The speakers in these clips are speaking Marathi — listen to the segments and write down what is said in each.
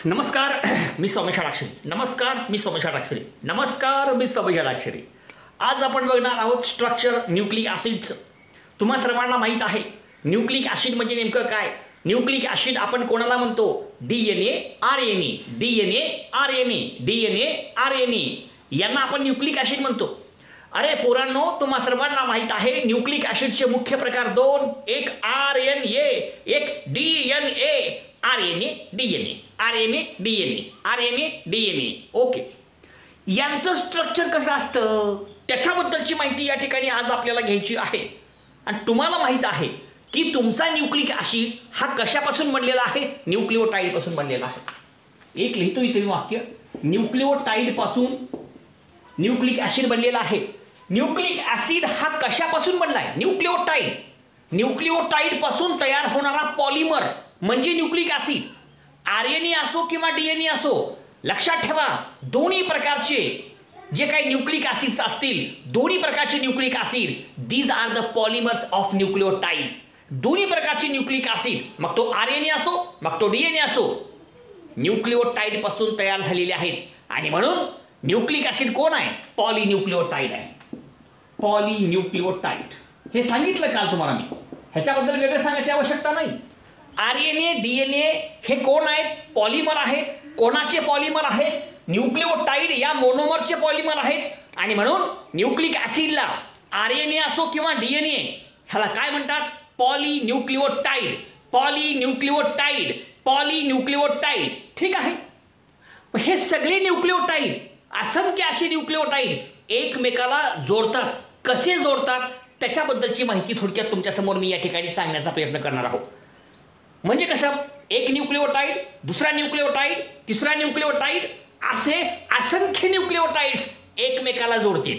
नमस्कार मी सोमेश अडाक्षरी. आज आपण बघणार आहोत स्ट्रक्चर न्यूक्लिक ॲसिडचं. तुम्हा सर्वांना माहीत आहे न्यूक्लिक ॲसिड म्हणजे नेमकं काय. न्यूक्लिक ॲसिड आपण कोणाला म्हणतो? DNA RNA यांना आपण न्यूक्लिक ॲसिड म्हणतो. अरे पोरांनो, तुम्हा सर्वांना माहीत आहे न्यूक्लिक ॲसिडचे मुख्य प्रकार दोन, एक RNA एक DNA. RNA. ओके, यांचं स्ट्रक्चर कसं असतं त्याच्याबद्दलची माहिती या ठिकाणी आज आपल्याला घ्यायची आहे. आणि तुम्हाला माहीत आहे की तुमचा न्यूक्लिक ॲसिड हा कशापासून बनलेला आहे? न्यूक्लिओटाइडपासून बनलेला आहे. एक लिहितो इथे वाक्य, न्यूक्लिओटाइडपासून न्यूक्लिक ॲसिड बनलेला आहे. न्यूक्लिक ॲसिड हा कशापासून बनला आहे? न्यूक्लिओटाइडपासून तयार होणारा पॉलिमर म्हणजे न्यूक्लिक ॲसिड. RNA असो किंवा DNA असो, लक्षात ठेवा दोन्ही प्रकारचे जे काही न्यूक्लिक ॲसिड्स असतील, दोन्ही प्रकारचे nucleic acid these are the polymers of nucleotide. दोन्ही प्रकारचे न्यूक्लिक ॲसिड, मग तो RNA असो मग तो DNA असो, न्यूक्लिओटाइड पासून तयार झालेले आहेत. आणि म्हणून न्यूक्लिक ॲसिड कोण आहे? पॉलिन्यूक्लिओटाइड आहे. पॉलिन्यूक्लिओटाइड हे सांगितलं काल तुम्हाला मी, ह्याच्याबद्दल वेगळं सांगायची आवश्यकता नाही. RNA DNA हे कोण आहेत? पॉलिमर आहेत. कोणाचे पॉलिमर आहेत? न्यूक्लिओटाइड या मोनोमरचे पॉलिमर आहेत. आणि म्हणून न्यूक्लिक ॲसिडला RNA असो किंवा DNA ह्याला काय म्हणतात? पॉलिन्यूक्लिओटाइड. ठीक आहे. हे सगळे न्यूक्लिओटाइड, असंख्य असे न्यूक्लिओटाइड एकमेकाला जोडतात. कसे जोडतात त्याच्याबद्दलची माहिती थोडक्यात तुमच्यासमोर मी या ठिकाणी सांगण्याचा प्रयत्न करणार आहोत. म्हणजे कसं, एक न्यूक्लिओटाइड, दुसरा न्यूक्लिओटाइड, तिसरा न्यूक्लिओटाइड, असे असंख्य न्यूक्लिओटाइड्स एकमेकाला जोडतील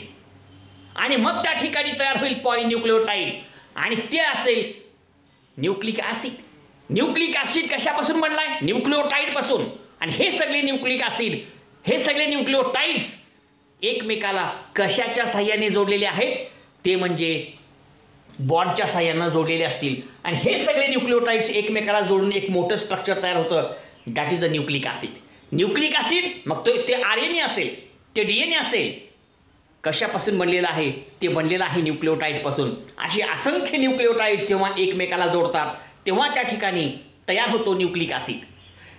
आणि मग त्या ठिकाणी तयार होईल पॉलिन्यूक्लिओटाइड आणि ते असेल न्यूक्लिक ॲसिड. न्यूक्लिक ॲसिड कशापासून बनलाय? न्यूक्लिओटाइड पासून. आणि हे सगळे न्यूक्लिक ॲसिड, हे सगळे न्यूक्लिओटाइड्स एकमेकाला कशाच्या साहाय्याने जोडलेले आहेत? ते म्हणजे बॉन्डच्या साहाय्याने जोडलेले असतील. आणि हे सगळे न्यूक्लिओटाइड्स एकमेकाला जोडून एक मोठं स्ट्रक्चर तयार होतं, that is the nucleic acid. Nucleic acid मग ते RNA असेल, ते DNA असेल, कशापासून बनलेलं आहे? ते बनलेलं आहे न्यूक्लिओटाइडपासून. अशी असंख्य न्यूक्लिओटाइड जेव्हा एकमेकाला जोडतात तेव्हा त्या ठिकाणी तयार होतो न्यूक्लिक ॲसिड.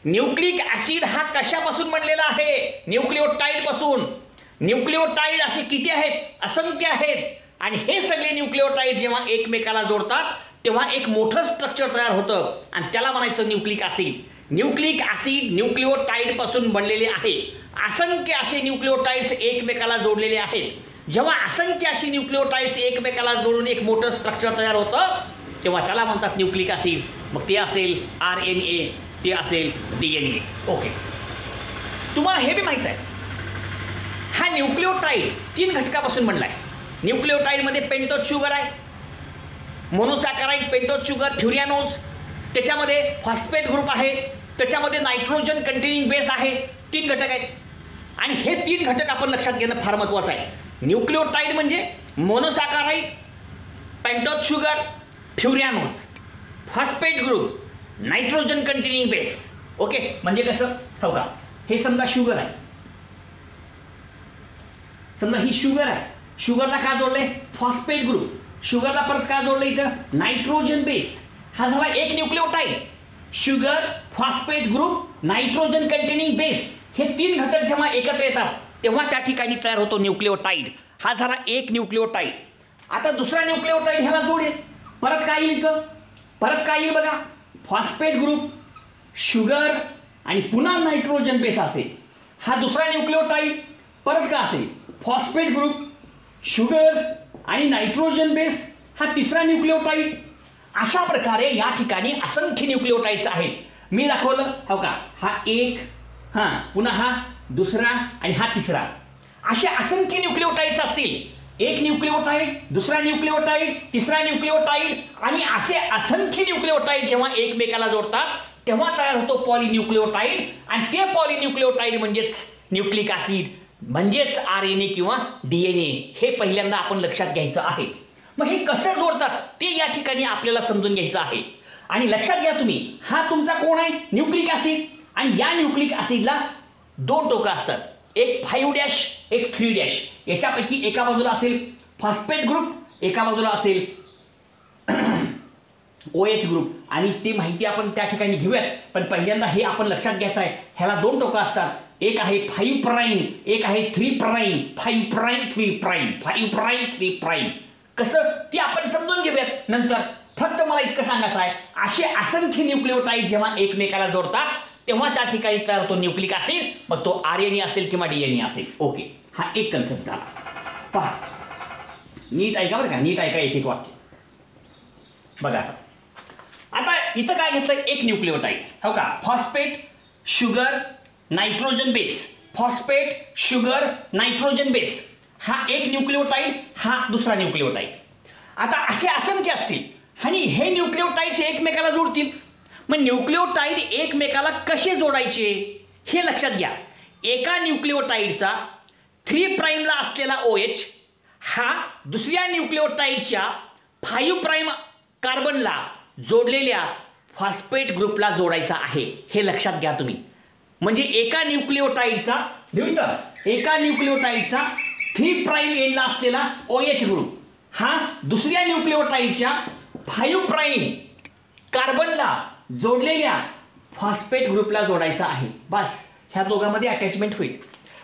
न्यूक्लिक ॲसिड हा कशापासून बनलेला आहे? न्यूक्लिओटाइडपासून. न्यूक्लिओटाइड असे किती आहेत? असंख्य आहेत. आणि हे सगळे न्यूक्लिओटाइड जेव्हा एकमेकाला जोडतात तेव्हा एक मोठं स्ट्रक्चर तयार होतं आणि त्याला म्हणायचं न्यूक्लिक ॲसिड. न्यूक्लिक ॲसिड न्यूक्लिओटाइडपासून बनलेले आहे. असंख्य असे न्यूक्लिओटाइड्स एकमेकाला जोडलेले आहेत. जेव्हा असंख्य अशी न्यूक्लिओटाइड्स एकमेकाला जोडून एक मोठं स्ट्रक्चर तयार होतं तेव्हा त्याला म्हणतात न्यूक्लिक ॲसिड. मग ते असेल RNA, ते असेल DNA. ओके, तुम्हाला हे बी माहीत आहे हा न्यूक्लिओटाइड 3 घटकापासून बनला आहे. न्यूक्लिओटाइडमध्ये पेंटोज शुगर आहे, मोनोसॅकराइड, पेंटोज शुगर, फ्युरियानोज, त्याच्यामध्ये फॉस्फेट ग्रुप आहे, त्याच्यामध्ये नायट्रोजन कंटेनिंग बेस आहे. 3 घटक आहेत. आणि हे 3 घटक आपण लक्षात घेणं फार महत्त्वाचं आहे. न्यूक्लिओटाइड म्हणजे monosaccharide, pentose sugar, furanose, phosphate group, nitrogen containing base. Okay, म्हणजे कसं हो का, हे समजा शुगर आहे, समजा ही शुगर आहे. शुगरला काय जोडलंय? Phosphate group. शुगरला परत काय जोडलं इथं? Nitrogen base. हा झाला एक nucleotide. Sugar, phosphate group, nitrogen containing base, हे 3 घटक जेव्हा एकत्र येतात तेव्हा त्या ठिकाणी तयार होतो न्यूक्लिओटाइड. हा झाला एक न्यूक्लिओटाइड. आता दुसरा न्यूक्लिओटाइड ह्याला जोडेल. परत काय येईल इथं? परत काय येईल बघा, फॉस्फेट ग्रुप, शुगर आणि पुन्हा नायट्रोजन बेस असेल. हा दुसरा न्यूक्लिओटाइड. परत काय असेल? फॉस्फेट ग्रुप, शुगर आणि नायट्रोजन बेस, हा तिसरा न्यूक्लिओटाइड. अशा प्रकारे या ठिकाणी असंख्य न्यूक्लिओटाइड्स आहेत. मी दाखवलं हो का, हा एक, पुन्हा हा दुसरा आणि हा तिसरा. असे असंख्य न्यूक्लिओटाइड्स असतील. एक न्यूक्लिओटाइड, दुसरा न्यूक्लिओटाइड, तिसरा न्यूक्लिओटाइड आणि असे असंख्य न्यूक्लिओटाइड जेव्हा एकमेकाला जोडतात तेव्हा तयार होतो पॉलिन्यूक्लिओटाइड. आणि ते पॉलिन्यूक्लिओटाइड म्हणजेच न्यूक्लिक ॲसिड, म्हणजेच RNA किंवा DNA. हे पहिल्यांदा आपण लक्षात घ्यायचं आहे. मग हे कसे जोडतात ते या ठिकाणी आपल्याला समजून घ्यायचं आहे. आणि लक्षात घ्या तुम्ही, हा तुमचा कोण आहे? Nucleic acid. आणि या न्यूक्लिक ॲसिडला 2 टोकं असतात, एक 5' एक 3'. याच्यापैकी एका बाजूला असेल फॉस्फेट ग्रुप, एका बाजूला असेल OH ग्रुप. आणि ती माहिती आपण त्या ठिकाणी घेऊयात. पण पहिल्यांदा हे आपण लक्षात घ्यायचं आहे, ह्याला 2 टोकं असतात, एक आहे 5', एक आहे 3'. 5', 3', 5', 3'. कसं ते आपण समजून घेऊयात नंतर. फक्त मला इतकं सांगायचं आहे, असे असंख्य न्यूक्लिओटाईड जेव्हा एकमेकाला जोडतात तेव्हा त्या ठिकाणी तयार होतो न्यूक्लिक ॲसिड. मग तो RNA असेल किंवा DNA असेल. ओके, हा एक कन्सेप्ट झाला. पहा, नीट ऐका बरं का, नीट ऐका एक एक वाक्य बघा. आता इथं काय घेतलं, एक न्यूक्लिओटाईड हो का, phosphate sugar nitrogen base, phosphate sugar nitrogen base, हा एक न्यूक्लिओटाईड, हा दुसरा न्यूक्लिओटाईड. आता असे असंख्य असतील आणि हे न्यूक्लिओटाईड्स एकमेकाला जोडतील. मग न्यूक्लिओटाईड एकमेकाला कसे जोडायचे हे लक्षात घ्या. एका न्यूक्लिओटाईडचा 3' असलेला OH हा दुसऱ्या न्यूक्लिओटाईडच्या 5' कार्बनला जोडलेल्या फॉस्फेट ग्रुपला जोडायचा आहे, हे लक्षात घ्या तुम्ही. म्हणजे एका न्यूक्लिओटाईडचा 3' एंडला असलेला OH ग्रुप हा दुसऱ्या न्यूक्लिओटाईडच्या 5' कार्बनला जोडलेल्या फॉस्फेट ग्रुपला जोडायचा आहे. बस, ह्या दोघांमध्ये अटॅचमेंट होईल.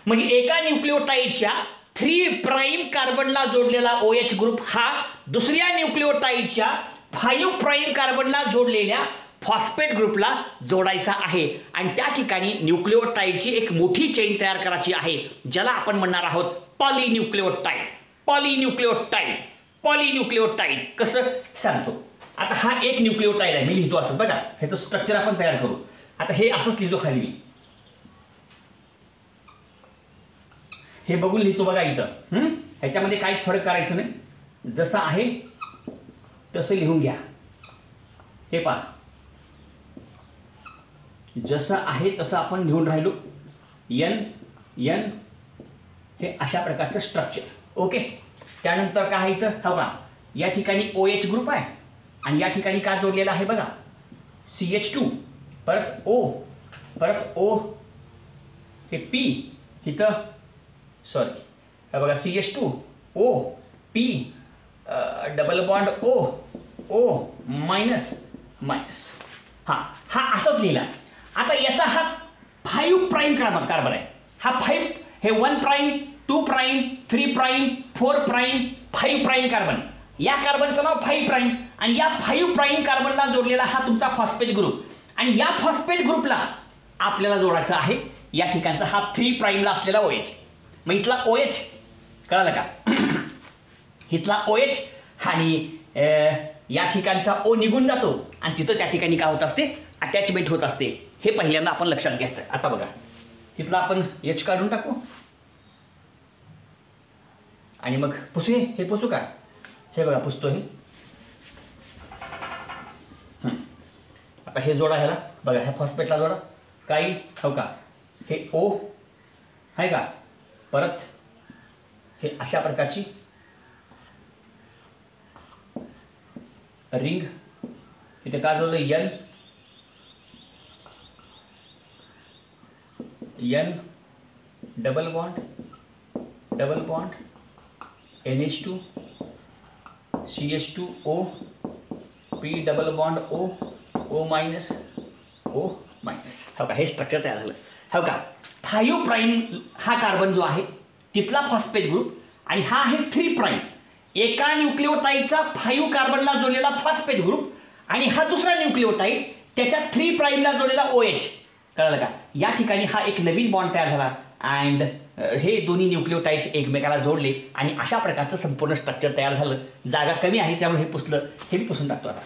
म्हणजे एका न्यूक्लिओटाईडच्या 3' कार्बनला जोडलेला OH ग्रुप हा दुसऱ्या न्यूक्लिओटाईडच्या 5' कार्बनला जोडलेल्या फॉस्फेट ग्रुपला जोडायचा आहे. आणि त्या ठिकाणी न्यूक्लिओटाईडची एक मोठी चेन तयार करायची आहे, ज्याला आपण म्हणणार आहोत पॉलिन्यूक्लिओटाईड. पॉलिन्यूक्लिओटाईड, पॉलिन्यूक्लिओटाईड कसं सांगतो. आता हा एक न्यूक्लिओटाईड आहे, मी लिहितो असं बघा, ह्याचं स्ट्रक्चर आपण तयार करू. आता हे असंच लिहितो खाली मी, हे बघून लिहितो बघा इथं. ह्याच्यामध्ये काहीच फरक करायचं नाही, जसं आहे तसं लिहून घ्या. हे पहा, जसं आहे तसं आपण लिहून राहिलो. N हे अशा प्रकारचं स्ट्रक्चर. ओके, त्यानंतर काय आहे इथं हो का, या ठिकाणी OH ग्रुप आहे आणि या ठिकाणी काय जोडलेलं आहे बघा, CH2, परत O, परत O, हे P इथं, सॉरी हे बघा CH2 O P double bond O minus minus. हा असंच लिहिला. आता याचा हा 5' कार्बन आहे. हा 5, हे 1', 2', 3', 4', 5' कार्बन. या कार्बनचं नाव 5' आणि या 5' कार्बनला जोडलेला हा तुमचा फॉस्फेट ग्रुप. आणि या फॉस्फेट ग्रुपला आपल्याला जोडायचा आहे या ठिकाणचा हा 3'ला असलेला OH. मग इथला OH कळालं का, इथला OH आणि या ठिकाणचा O निघून जातो आणि तिथं त्या ठिकाणी काय होत असते, अटॅचमेंट होत असते. हे पहिल्यांदा आपण लक्षात घ्यायचं. आता बघा, तिथला आपण H काढून टाकू आणि मग पुसू. हे पुसू का, हे बघा पुसतो हे. आता हे जोडा ह्याला बघा, ह्या फॉस्फेटला जोडा. काही हो का, हे O आहे का, परत हे अशा प्रकारची रिंग, इथे काय जोडलं N double bond NH2 CH2O P double bond O minus O minus. हो का, हे स्ट्रक्चर तयार झालं. हो का, 5' हा कार्बन जो आहे तिथला फॉस्फेट ग्रुप आणि हा आहे 3'. एका न्यूक्लिओटाईडचा 5 कार्बनला जोडलेला फॉस्फेट ग्रुप आणि हा दुसरा न्यूक्लिओटाईड त्याच्या 3'ला जोडलेला OH. कळलं का, या ठिकाणी हा एक नवीन बॉन्ड तयार झाला अँड हे दोन्ही न्यूक्लिओटाईड्स एकमेकाला जोडले आणि अशा प्रकारचं संपूर्ण स्ट्रक्चर तयार झालं. जागा कमी आहे त्यामुळे हे पुसलं, हे मी पुसून टाकतो आता.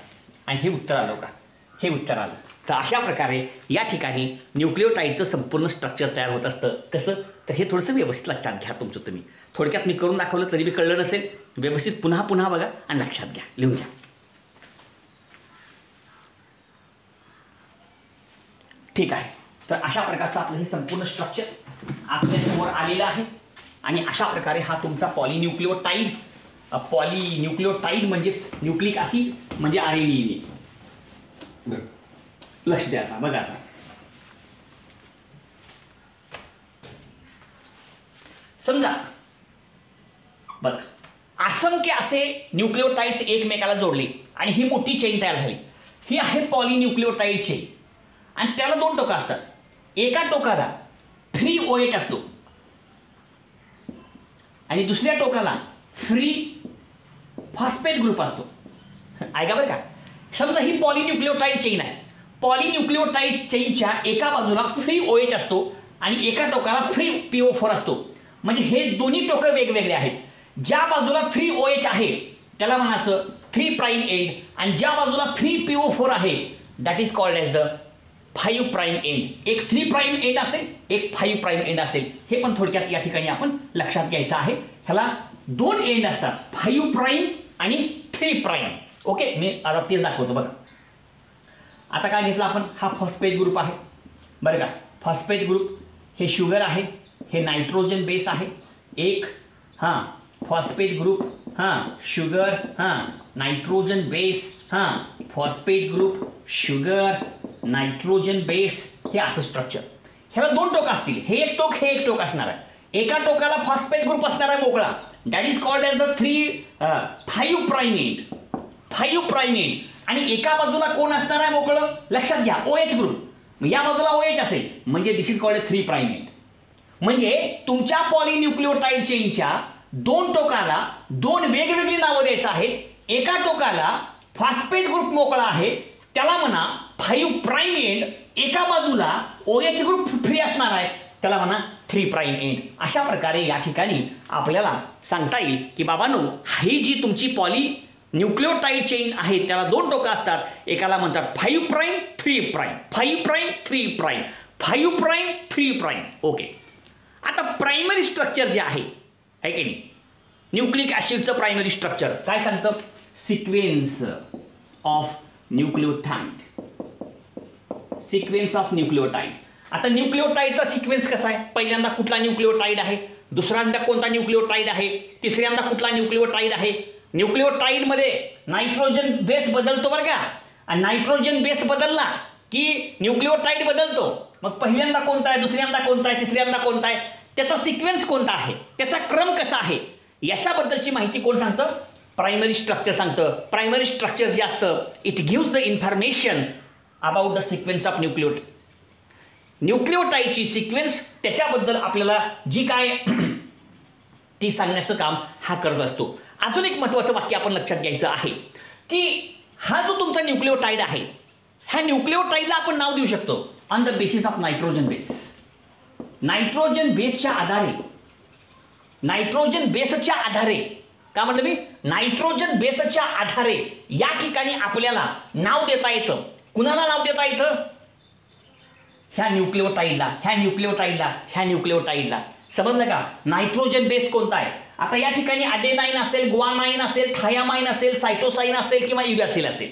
आणि हे उत्तर आलं का, हे उत्तर आलं. तर अशा प्रकारे या ठिकाणी न्यूक्लिओटाईडचं संपूर्ण स्ट्रक्चर तयार होत असतं. कसं, तर हे थोडंसं व्यवस्थित लक्षात घ्या तुमचं तुम्ही. थोडक्यात मी करून दाखवलं तरी बी कळलं नसेल, व्यवस्थित पुन्हा बघा आणि लक्षात घ्या, लिहून घ्या. ठीक आहे, तर अशा प्रकारचं आपलं हे संपूर्ण स्ट्रक्चर आपल्यासमोर आलेलं आहे. आणि अशा प्रकारे हा तुमचा पॉलिन्यूक्लिओटाईड म्हणजेच न्यूक्लिक ॲसिड म्हणजे RNA. लक्ष द्या आता बघा. आता समजा बघा असंख्य असे न्यूक्लिओटाइड्स एकमेकाला जोडले आणि ही मोठी चेन तयार झाली. ही आहे पॉलिन्यूक्लिओटाइड चेन आणि त्याला 2 टोकं असतात. एका टोकाला फ्री OH असतो आणि दुसऱ्या टोकाला फ्री फॉस्फेट ग्रुप असतो. ऐका बरं का, समजा ही पॉलिन्यूक्लिओटाइड चेन आहे. पॉलिन्यूक्लिओटाइड चेनच्या एका बाजूला फ्री OH असतो आणि एका टोकाला फ्री PO4 असतो. म्हणजे हे दोन्ही टोकं वेगवेगळे आहेत. ज्या बाजूला फ्री OH आहे त्याला म्हणायचं 3 प्राइम एंड आणि ज्या बाजूला फ्री PO4 आहे that is called as the 5 prime end. एक 3 प्राइम एंड असेल, एक 5 प्राइम एंड असेल. हे पण थोडक्यात या ठिकाणी आपण लक्षात घ्यायचं आहे. ह्याला 2 एंड असतात, 5 प्राइम आणि 3 प्राइम. ओके, मी आता तेच दाखवतो बघा. आता काय घेतलं आपण, हा फॉस्फेट ग्रुप आहे बरं का. फॉस्फेट ग्रुप हे शुगर आहे, हे नायट्रोजन बेस आहे. एक हां फॉस्फेट ग्रुप, हां शुगर, हां नायट्रोजन बेस, हां phosphate group, sugar, nitrogen base. हे असं स्ट्रक्चर. ह्याला 2 टोक असतील, हे एक टोक, हे एक टोक असणार आहे. एका टोकाला फॉस्फेट ग्रुप असणार आहे मोकळा, that is called as the 5 prime end. 5 prime end आणि एका बाजूला कोण असणार आहे मोकळं, लक्षात घ्या OH ग्रुप. या बाजूला OH असेल म्हणजे दिस इज कॉल्ड 3 प्राइम एंड. म्हणजे तुमच्या पॉलिन्यूक्लिओटाइड चेनच्या 2 टोकाला 2 वेगवेगळी नावं द्यायचं आहेत. एका टोकाला फॉस्फेट ग्रुप मोकळा आहे त्याला म्हणा 5 प्राइम एंड. एका बाजूला OH ग्रुप फ्री असणार आहे त्याला म्हणा 3 प्राइम एंड. अशा प्रकारे या ठिकाणी आपल्याला सांगता येईल की बाबांनो, ही जी तुमची पॉलिन्यूक्लिओटाइड चेन आहे त्याला 2 टोकं असतात. एकाला म्हणतात 5 prime 3 prime, 5 prime 3 prime, 5 prime 3 prime. Okay, आता प्रायमरी स्ट्रक्चर जे आहे की नाही, न्यूक्लिक ॲसिडचं प्रायमरी स्ट्रक्चर काय सांगतं, sequence of nucleotide. Sequence of nucleotide. आता न्यूक्लिओटाइडचा सिक्वेन्स कसा आहे, पहिल्यांदा कुठला न्यूक्लिओटाइड आहे, दुसऱ्यांदा कोणता न्यूक्लिओटाइड आहे, तिसऱ्यांदा कुठला न्यूक्लिओटाइड आहे. न्यूक्लिओटाइडमध्ये नायट्रोजन बेस बदलतो बरं का, आणि नायट्रोजन बेस बदलला की न्यूक्लिओटाइड बदलतो. मग पहिल्यांदा कोणता आहे, दुसऱ्यांदा कोणता आहे, तिसऱ्यांदा कोणता आहे, त्याचा सिक्वेन्स कोणता आहे, त्याचा क्रम कसा आहे, याच्याबद्दलची माहिती कोण सांगतं, प्रायमरी स्ट्रक्चर सांगतं. प्रायमरी स्ट्रक्चर जे असतं it gives the information about the sequence of न्यूक्लिओटाइडची सिक्वेन्स, त्याच्याबद्दल आपल्याला जी काय ती सांगण्याचं काम हा करत असतो. अजून एक महत्त्वाचं वाक्य आपण लक्षात घ्यायचं आहे की हा जो तुमचा न्यूक्लिओटाइड आहे, ह्या न्यूक्लिओटाइडला आपण नाव देऊ शकतो on the basis of nitrogen base. Nitrogen बेसच्या आधारे, नायट्रोजन बेसच्या आधारे, का म्हटलं मी, नायट्रोजन बेसच्या आधारे या ठिकाणी आपल्याला नाव देता येतं. कुणाला नाव देता येतं, ह्या न्यूक्लिओटाइडला, ह्या न्यूक्लिओटाइडला, ह्या न्यूक्लिओटाइडला. समजलं का, नायट्रोजन बेस कोणता आहे. आता या ठिकाणी अडेनाइन असेल, ग्वानाइन असेल, थायामाइन असेल, सायटोसाइन असेल किंवा युरॅसिल असेल.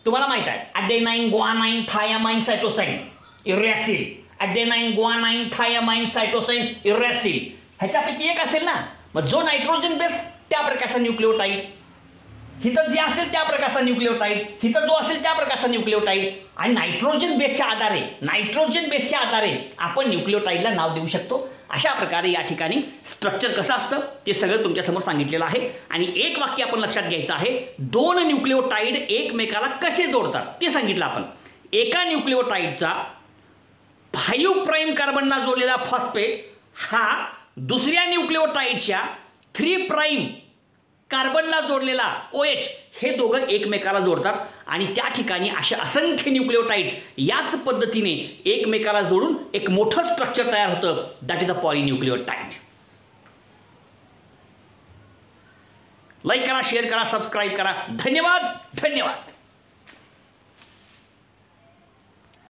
तुम्हाला माहित आहे अडेनाइन, ग्वानाइन, थायामाइन, सायटोसाइन, युरॅसिल. अडेनाइन, ग्वानाइन, थायामाइन, सायटोसाइन, युरॅसिल ह्याच्यापैकी एक असेल ना. मग जो नायट्रोजन बेस त्या प्रकारचा न्यूक्लिओटाइड, हिथं जे असेल त्या प्रकारचा न्यूक्लिओटाइड, हिथं जो असेल त्या प्रकारचा न्यूक्लिओटाइड. आणि नायट्रोजन बेसच्या आधारे, नायट्रोजन बेसच्या आधारे आपण न्यूक्लिओटाइडला नाव देऊ शकतो. अशा प्रकारे या ठिकाणी स्ट्रक्चर कसं असतं ते सगळं तुमच्यासमोर सांगितलेलं आहे. आणि एक वाक्य आपण लक्षात घ्यायचं आहे, 2 न्यूक्लिओटाइड एकमेकाला कसे जोडतात ते सांगितलं आपण. एका न्यूक्लिओटाइडचा 5 प्राइम कार्बनला जोडलेला फॉस्फेट हा दुसऱ्या न्यूक्लिओटाइडच्या 3 प्राइम कार्बनला जोडलेला OH, हे दोघं एकमेकाला जोडतात. आणि त्या ठिकाणी अशा असंख्य न्यूक्लिओटाइड्स याच पद्धतीने एकमेकाला जोडून एक मोठं स्ट्रक्चर तयार होतं, दॅट इज द पॉलिन्यूक्लिओटाइड. लाईक करा, शेअर करा, सबस्क्राईब करा. धन्यवाद.